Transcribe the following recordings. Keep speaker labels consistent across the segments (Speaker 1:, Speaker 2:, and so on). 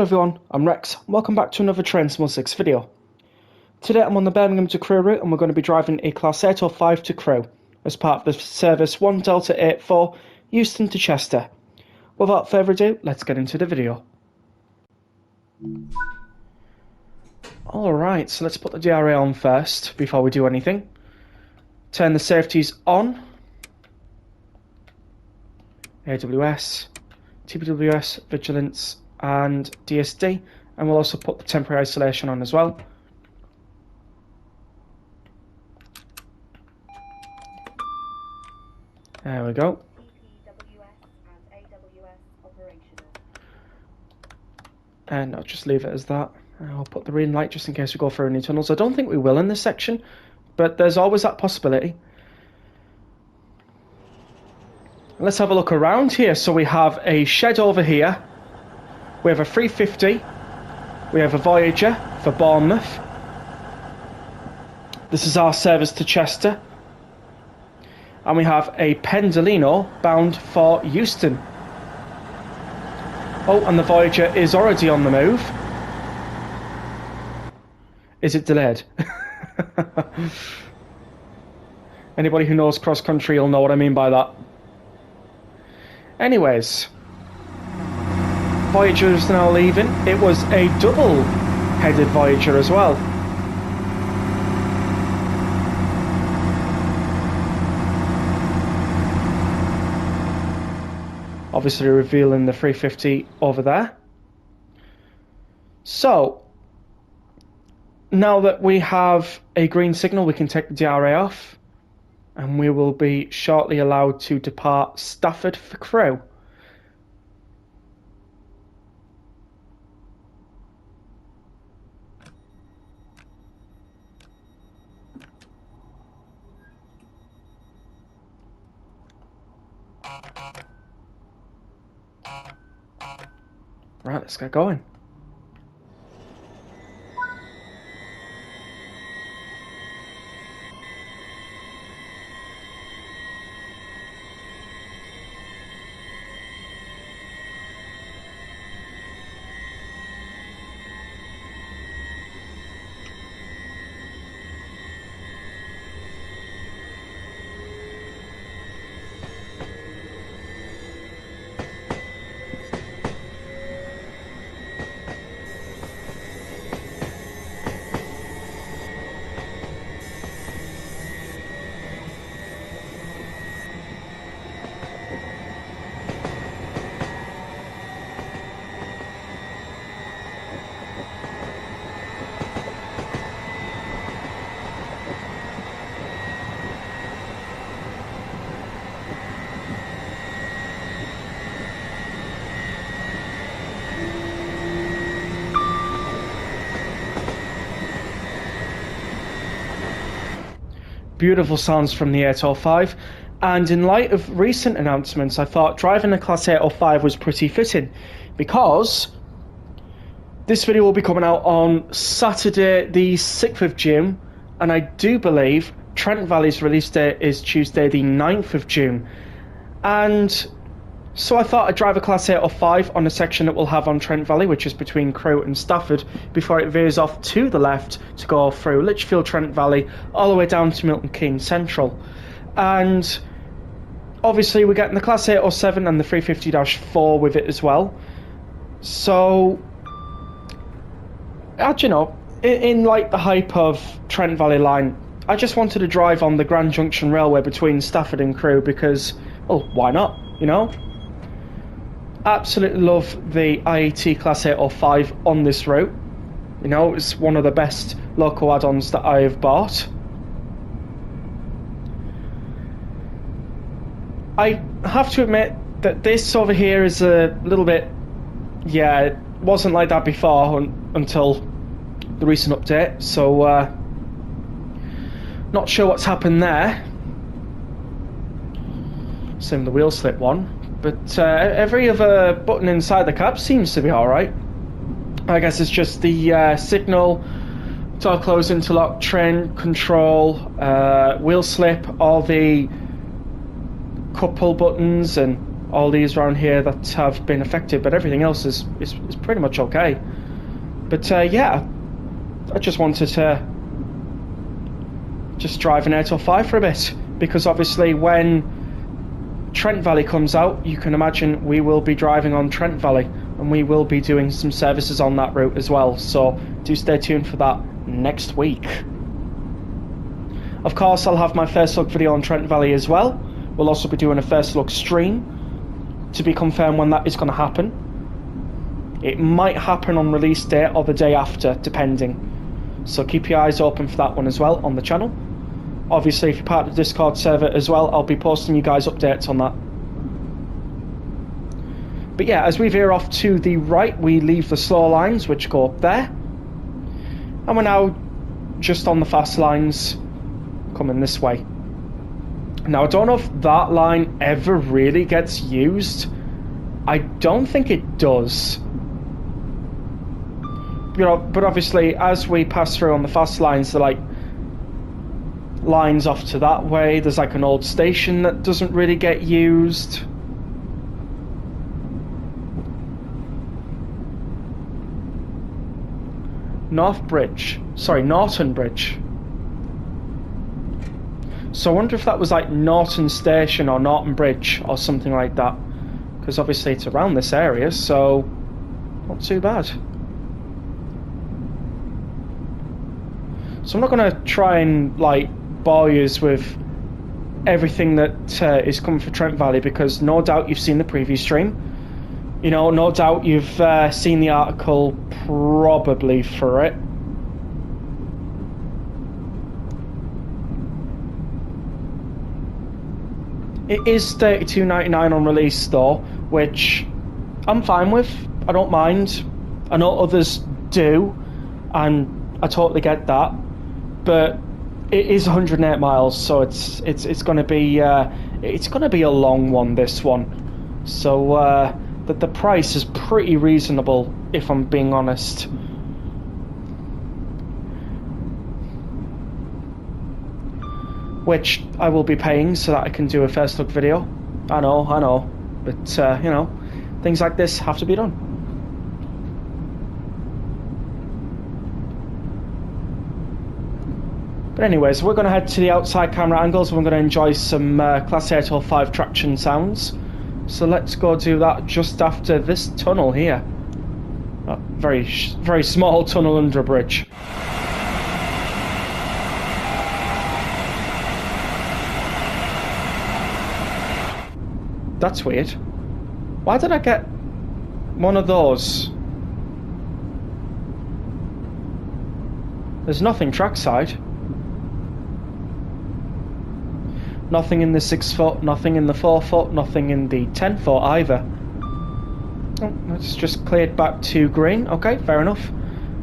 Speaker 1: everyone, I'm Rex. Welcome back to another Train Small 6 video. Today I'm on the Birmingham to Crewe route and we're going to be driving a Class 805 to Crewe as part of the service 1 Delta 84 Euston to Chester. Without further ado, let's get into the video. Alright, so let's put the DRA on first before we do anything. Turn the safeties on. AWS, TPWS, Vigilance and DSD, and we'll also put the temporary isolation on as well. There we go. And I'll just leave it as that. I'll put the green light just in case we go through any tunnels. I don't think we will in this section, but there's always that possibility. Let's have a look around here. So we have a shed over here. We have a 350. We have a Voyager for Bournemouth. This is our service to Chester. And we have a Pendolino bound for Euston. Oh, and the Voyager is already on the move. Is it delayed? Anybody who knows cross country will know what I mean by that. Anyways, Voyager is now leaving. It was a double-headed Voyager as well. Obviously revealing the 350 over there. So, now that we have a green signal, we can take the DRA off. And we will be shortly allowed to depart Stafford for Crewe. Right, let's get going. Beautiful sounds from the 805, and in light of recent announcements I thought driving a Class 805 was pretty fitting, because this video will be coming out on Saturday the 6th of June, and I do believe Trent Valley's release date is Tuesday the 9th of June, and so I thought I'd drive a Class 805 on a section that we'll have on Trent Valley, which is between Crewe and Stafford, before it veers off to the left to go through Lichfield, Trent Valley, all the way down to Milton Keynes Central. And obviously we're getting the Class 807 and the 350-4 with it as well. So, you know, in like the hype of Trent Valley line, I just wanted to drive on the Grand Junction Railway between Stafford and Crewe because, well, why not, you know? Absolutely love the IET Class 805 on this route. You know, it's one of the best loco add-ons that I have bought. I have to admit that this over here is a little bit, yeah, it wasn't like that before until the recent update, so not sure what's happened there. Same with the wheel slip one. But every other button inside the cab seems to be alright. I guess it's just the signal, door close, interlock, train control, wheel slip, all the couple buttons and all these around here that have been affected, but everything else is pretty much okay. But yeah, I just wanted to just drive an 805 for a bit, because obviously when Trent Valley comes out, you can imagine we will be driving on Trent Valley, and we will be doing some services on that route as well, so do stay tuned for that next week. Of course, I'll have my first look video on Trent Valley as well. We'll also be doing a first look stream, to be confirmed when that is going to happen. It might happen on release day or the day after, depending, so keep your eyes open for that one as well on the channel. Obviously, if you're part of the Discord server as well, I'll be posting you guys updates on that. But yeah, as we veer off to the right, we leave the slow lines, which go up there. And we're now just on the fast lines, coming this way. Now, I don't know if that line ever really gets used. I don't think it does. You know, but obviously, as we pass through on the fast lines, they're like lines off to that way. There's like an old station that doesn't really get used. Norton Bridge. So I wonder if that was like Norton Station or Norton Bridge or something like that, because obviously it's around this area, so not too bad. So I'm not going to try and like bore you with everything that is coming for Trent Valley, because no doubt you've seen the preview stream. You know, no doubt you've seen the article probably for it. It is $32.99 on release though, which I'm fine with. I don't mind. I know others do, and I totally get that. But it is 108 miles, so it's going to be a long one, this one. So the price is pretty reasonable, if I'm being honest. Which I will be paying so that I can do a first look video. I know, but you know, things like this have to be done. But anyways, we're going to head to the outside camera angles, and we're going to enjoy some Class 805 traction sounds. So let's go do that just after this tunnel here. A very small tunnel under a bridge. That's weird. Why did I get one of those? There's nothing trackside. Nothing in the 6 foot, nothing in the 4 foot, nothing in the 10 foot either. Oh, it's just cleared back to green. Okay, fair enough.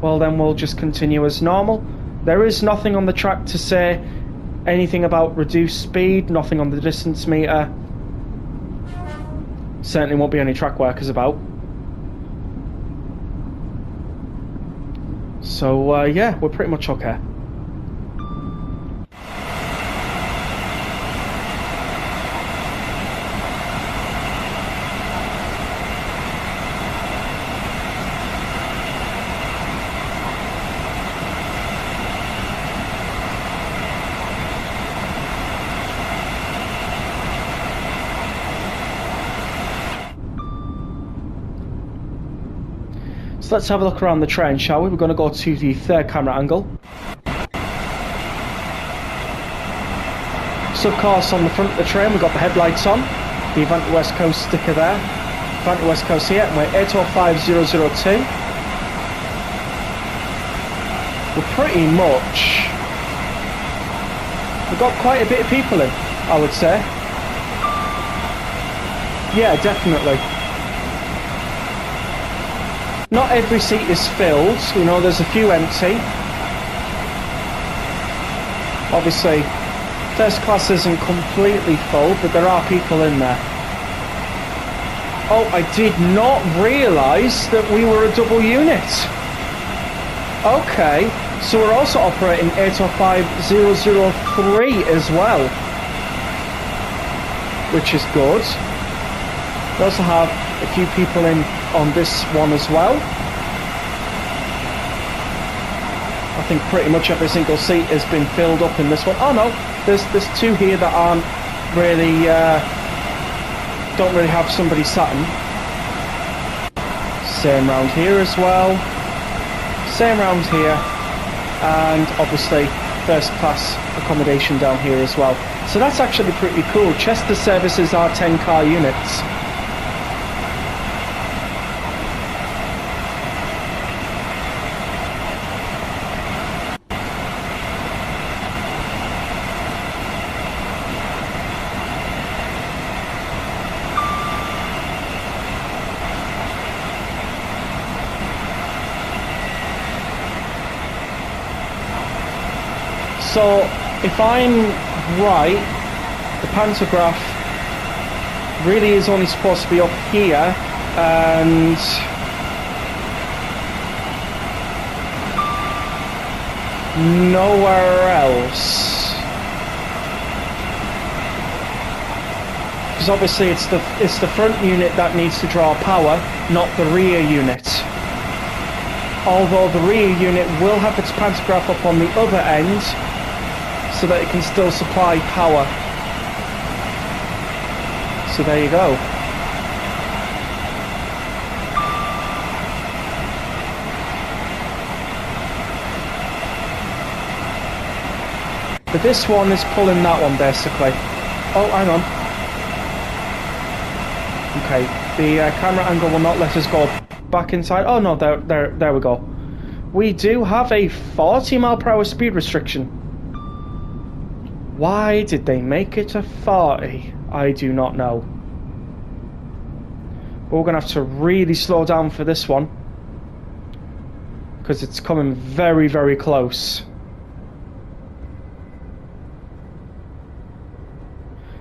Speaker 1: Well, then we'll just continue as normal. There is nothing on the track to say anything about reduced speed, nothing on the distance meter. Certainly won't be any track workers about. So yeah, we're pretty much okay. So let's have a look around the train, shall we? We're going to go to the third camera angle. So of course, on the front of the train we've got the headlights on, the Avanti West Coast sticker there, Avanti West Coast here, and we're 805002. We're pretty much... we've got quite a bit of people in, I would say. Yeah, definitely. Not every seat is filled, you know, there's a few empty. Obviously, first class isn't completely full, but there are people in there. Oh, I did not realise that we were a double unit. Okay, so we're also operating 805003 as well, which is good. We also have a few people in on this one as well. I think pretty much every single seat has been filled up in this one. Oh no, there's two here that aren't really, don't really have somebody sat in. Same round here as well. Same round here. And obviously first class accommodation down here as well. So that's actually pretty cool. Chester services are 10 car units. So, if I'm right, the pantograph really is only supposed to be up here, and nowhere else. Because obviously it's the front unit that needs to draw power, not the rear unit. Although the rear unit will have its pantograph up on the other end, so that it can still supply power. So there you go. But this one is pulling that one basically. Oh, hang on. Okay, the camera angle will not let us go back inside. Oh no, there we go. We do have a 40 mph speed restriction. Why did they make it a 40? I do not know. But we're going to have to really slow down for this one, because it's coming very, very close.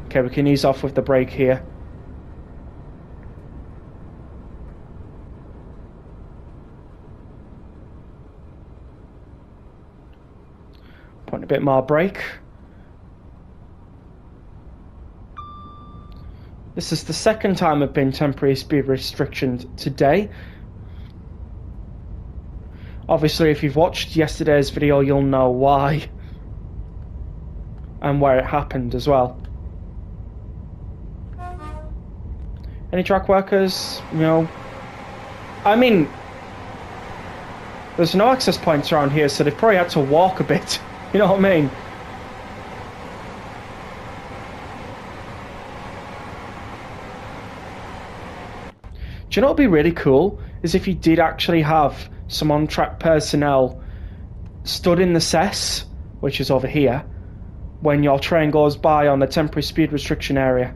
Speaker 1: Okay, we can ease off with the brake here. Putting a bit more brake. This is the second time I've been temporary speed restricted today. Obviously, if you've watched yesterday's video, you'll know why. And where it happened as well. Any track workers? No. I mean, there's no access points around here, so they've probably had to walk a bit. You know what I mean? Do you know what would be really cool? Is if you did actually have some on-track personnel stood in the cess, which is over here, when your train goes by on the temporary speed restriction area.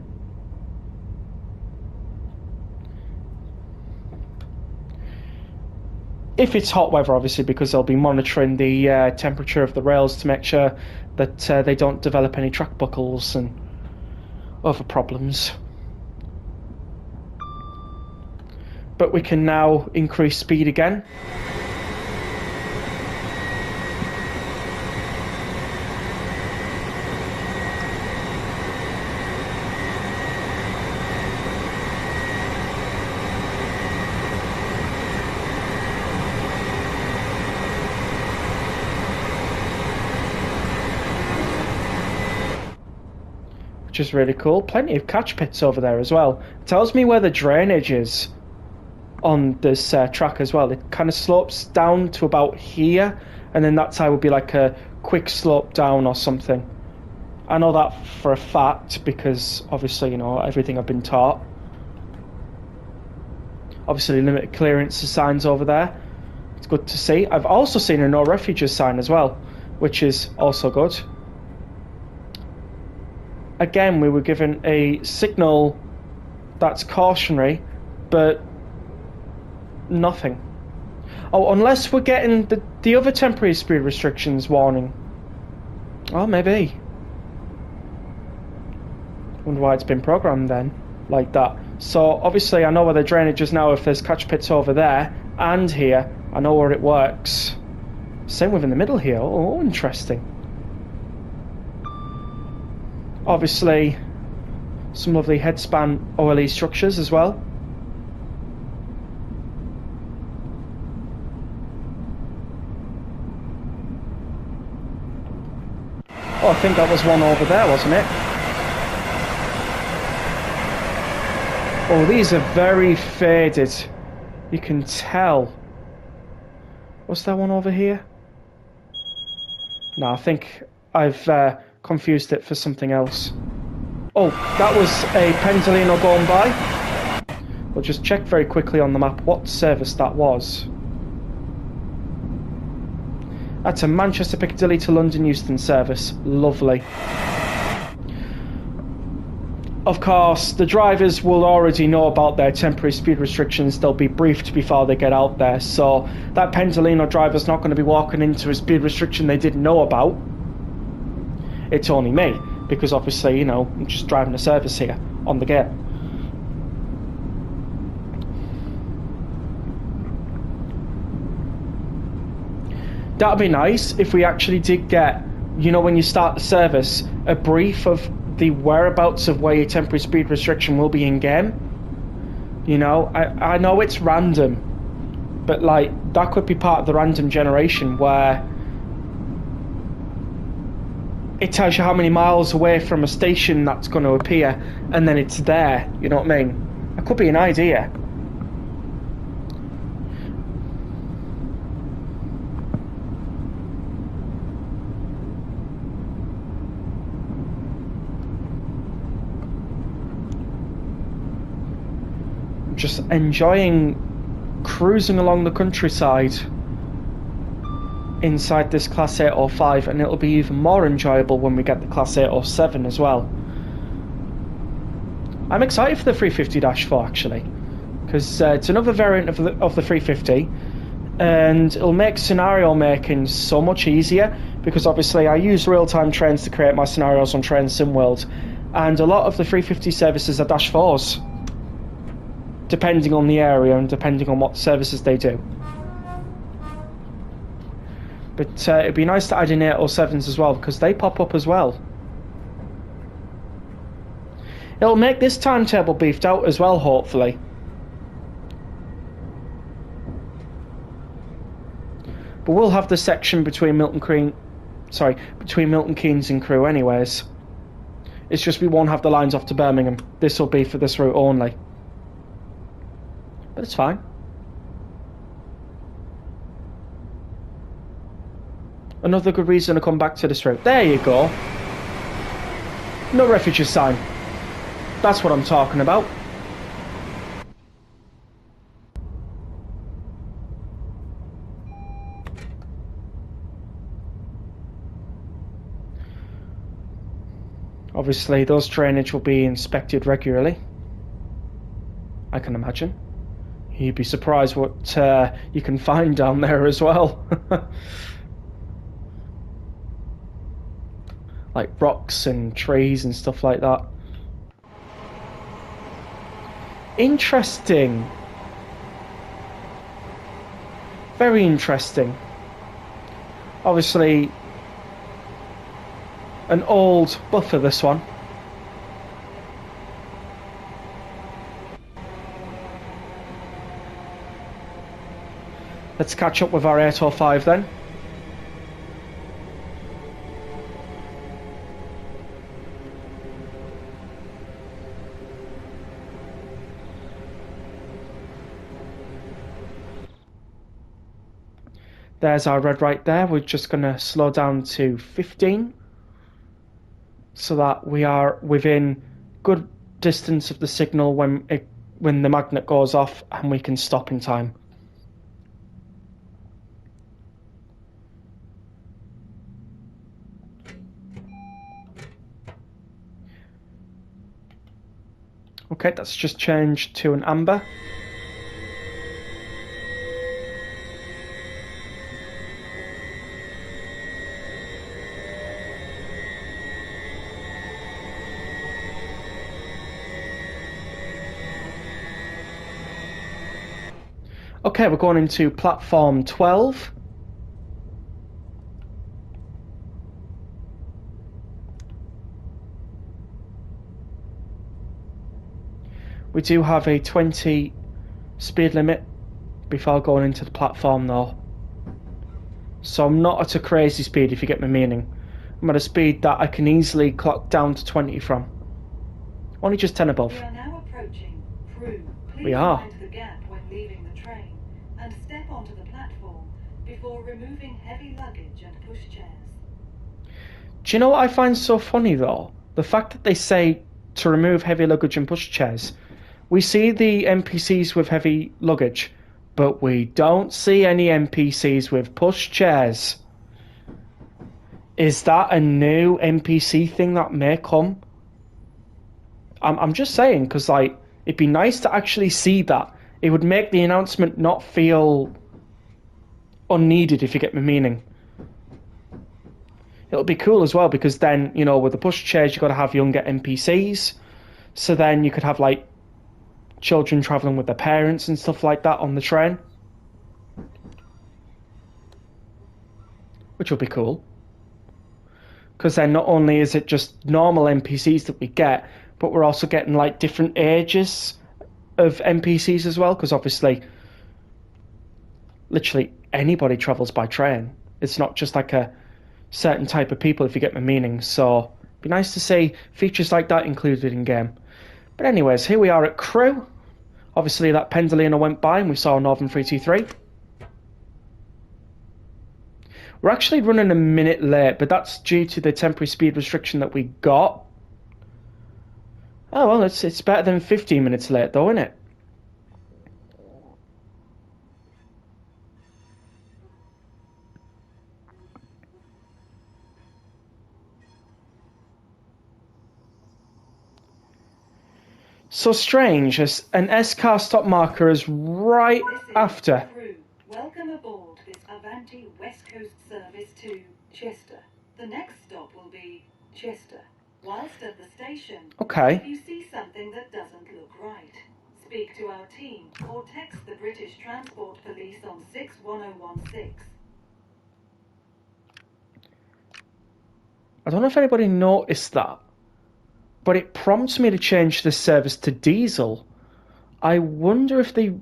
Speaker 1: If it's hot weather, obviously, because they'll be monitoring the temperature of the rails to make sure that they don't develop any track buckles and other problems. But we can now increase speed again. Which is really cool. Plenty of catch pits over there as well. It tells me where the drainage is on this track as well. It kind of slopes down to about here, and then that side would be like a quick slope down or something. I know that for a fact because obviously, you know, everything I've been taught. Obviously limited clearance signs over there. It's good to see. I've also seen a no refuges sign as well, which is also good. Again, we were given a signal that's cautionary, but nothing. Oh, unless we're getting the other temporary speed restrictions warning. Oh, maybe. Wonder why it's been programmed then, like that. So, obviously, I know where the drainage is now if there's catch pits over there, and here. I know where it works. Same with in the middle here. Oh, interesting. Obviously, Some lovely headspan OLE structures as well. Oh, I think that was one over there, wasn't it? Oh, these are very faded. You can tell. Was there one over here? No, I think I've confused it for something else. Oh, that was a Pendolino going by. We'll just check very quickly on the map what service that was. That's a Manchester Piccadilly to London Euston service. Lovely. Of course, the drivers will already know about their temporary speed restrictions. They'll be briefed before they get out there. So that Pendolino driver's not going to be walking into a speed restriction they didn't know about. It's only me, because obviously, you know, I'm just driving a service here on the game. That'd be nice if we actually did get, you know, when you start the service, a brief of the whereabouts of where your temporary speed restriction will be in game. You know, I know it's random, but like that could be part of the random generation where it tells you how many miles away from a station that's going to appear, and then it's there. You know what I mean? That could be an idea. Just enjoying cruising along the countryside inside this Class 805, and it'll be even more enjoyable when we get the Class 807 as well. I'm excited for the 350-4 actually, because it's another variant of the 350, and it'll make scenario making so much easier, because obviously I use real-time trains to create my scenarios on Train SimWorld, and a lot of the 350 services are -4s. Depending on the area and depending on what services they do. But it'd be nice to add in 807s as well, because they pop up as well. It'll make this timetable beefed out as well, hopefully. But we'll have the section between Milton Keynes and Crewe anyways. It's just we won't have the lines off to Birmingham. This will be for this route only. But it's fine. Another good reason to come back to this route. There you go. No refuge sign. That's what I'm talking about. Obviously, those drainage will be inspected regularly. I can imagine. You'd be surprised what you can find down there as well. Like rocks and trees and stuff like that. Interesting. Very interesting. Obviously, an old buffer, this one. Let's catch up with our 805 then. There's our red right there. We're just going to slow down to 15 so that we are within good distance of the signal when the magnet goes off, and we can stop in time. Okay, that's just changed to an amber. Okay, we're going into platform 12. We do have a 20 speed limit before going into the platform though. So I'm not at a crazy speed, if you get my meaning. I'm at a speed that I can easily clock down to 20 from. Only just 10 above.
Speaker 2: We are now approaching Crewe.
Speaker 1: We are.
Speaker 2: Please mind the gap when leaving the train and step onto the platform before removing heavy luggage and pushchairs.
Speaker 1: Do you know what I find so funny though? The fact that they say to remove heavy luggage and pushchairs. We see the NPCs with heavy luggage, but we don't see any NPCs with pushchairs. Is that a new NPC thing that may come? I'm just saying, because like, it'd be nice to actually see that. It would make the announcement not feel unneeded, if you get my meaning. It'll be cool as well, because then, you know, with the pushchairs, you've got to have younger NPCs. So then you could have, like, children travelling with their parents and stuff like that on the train. Which will be cool. Because then not only is it just normal NPCs that we get, but we're also getting, like, different ages of NPCs as well. Because obviously, literally anybody travels by train. It's not just like a certain type of people, if you get my meaning. So it'd be nice to see features like that included in game. But anyways, here we are at Crewe. Obviously that Pendolino went by and we saw Northern 323. We're actually running a minute late, but that's due to the temporary speed restriction that we got. Oh well, it's better than 15 minutes late though, isn't it? So strange, as an S-car stop marker is right after.
Speaker 2: Crewe. Welcome aboard this Avanti West Coast service to Chester. The next stop will be Chester. Whilst at the station,
Speaker 1: Okay.
Speaker 2: if you see something that doesn't look right, speak to our team or text the British Transport Police on 61016.
Speaker 1: I don't know if anybody noticed that, but it prompts me to change the service to diesel. I wonder if they...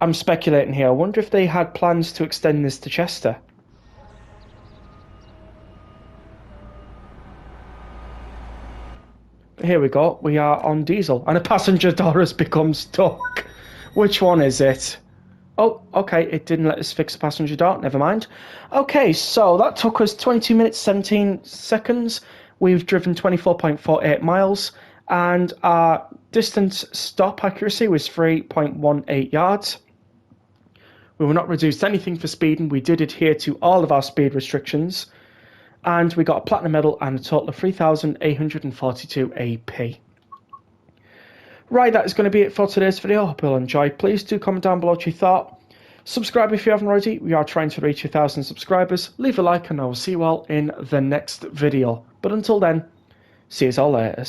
Speaker 1: I'm speculating here. I wonder if they had plans to extend this to Chester. But here we go. We are on diesel. And a passenger door has become stuck. Which one is it? Oh, okay. It didn't let us fix the passenger door. Never mind. Okay, so that took us 20 minutes, 17 seconds. We've driven 24.48 miles. And our distance stop accuracy was 3.18 yards. We were not reduced anything for speeding. We did adhere to all of our speed restrictions. And we got a platinum medal and a total of 3,842 AP. Right, that is going to be it for today's video. I hope you'll enjoy. Please do comment down below what you thought. Subscribe if you haven't already. We are trying to reach 1,000 subscribers. Leave a like and I will see you all in the next video. But until then, see you all later.